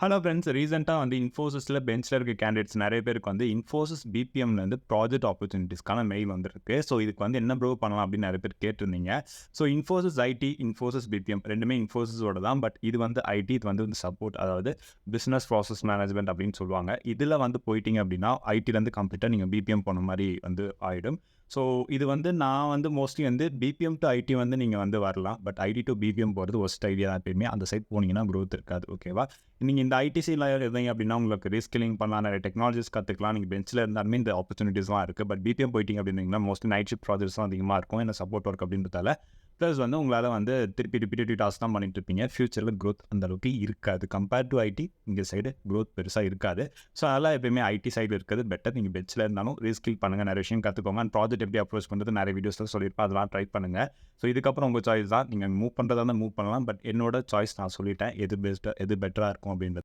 Hello friends, ரீசெண்டாக வந்து இன்ஃபோசிஸில் பெஞ்சில் இருக்க கேண்டிடேட்ஸ் நிறைய பேருக்கு வந்து இன்ஃபோசிஸ் பிபிஎம்லேருந்து ப்ராஜெக்ட் ஆப்பர்ச்சுனிட்டிஸ்க்கான மெயில் வந்திருக்கு. ஸோ இதுக்கு வந்து என்ன ப்ரோ பண்ணலாம் அப்படின்னு நிறைய பேர் கேட்டிருந்தீங்க. So Infosys IT, Infosys BPM ரெண்டுமே இன்ஃபோசிஸோட தான். பட் இது வந்து ஐடி, இது வந்து சப்போர்ட், அதாவது பிஸ்னஸ் ப்ராசஸ் மேனேஜ்மெண்ட் அப்படின்னு சொல்லுவாங்க. இதில் வந்து போயிட்டீங்க அப்படின்னா ஐடிலேருந்து கம்ப்ளீட்டாக நீங்கள் பிபிஎம் போன மாதிரி வந்து ஆகிடும். ஸோ இது வந்து நான் வந்து மோஸ்ட்லி வந்து பிபிஎம் டு ஐடி வந்து நீங்கள் வந்து வரலாம். பட் ஐடி டு பிபிஎம் போகிறது ஒஸ்ட் ஐடியா தான். எப்பயுமே அந்த சைட் போனீங்கன்னா க்ரோத் இருக்காது. ஓகேவா? நீங்கள் இந்த ஐடிசியில் இருந்தீங்க அப்படின்னா உங்களுக்கு ரீஸ்கில்லிங் பண்ணலாம், நிறைய டெக்னாலஜிஸ் கற்றுக்கலாம். நீங்கள் பெஞ்சில் இருந்தாலுமே இந்த ஆப்பர்ச்சுனிட்டிஸ்லாம் இருக்குது. பட் பிபிஎம் போயிட்டீங்க அப்படின்னா மோஸ்ட்லி நைட் ஷிஃப்ட் ப்ராஜெக்ட்ஸும் அதிகமாக இருக்கும், என்ன சப்போர்ட் ஒர்க் அப்படின்றதால. ப்ளஸ் வந்து உங்களால் வந்து திருப்பி ரிப்பீட்டேட்டிவ் டாஸ்க் தான் பண்ணிட்டு இருப்பீங்க. ஃபியூச்சரில் க்ரோத் அந்த அளவுக்கு இருக்காது. கம்பேர்ட் டு ஐடி இங்கே சைடு க்ரோத் பெருசாக இருக்காது. ஸோ அதெல்லாம் எப்பயுமே ஐடி சைடு இருக்கிறது பெட்டர். நீங்கள் பெஞ்சில் இருந்தாலும் ரீஸ்கில் பண்ணுங்கள், நிறைய விஷயம் கற்றுக்கோங்க. அண்ட் ப்ராஜெக்ட் எப்படி அப்ரோச் பண்ணுறது நிறைய வீடியோஸில் சொல்லியிருப்பேன், அதெல்லாம் ட்ரை பண்ணுங்கள். ஸோ இதுக்கப்புறம் உங்கள் சாய்ஸ் தான். நீங்கள் மூவ் பண்ணுறதா இருந்தால் மூவ் பண்ணலாம். பட் என்னோட சாய்ஸ் நான் சொல்லிட்டேன், எது பெஸ்ட்டாக எது பெட்டராக இருக்கும் அப்படின்றது.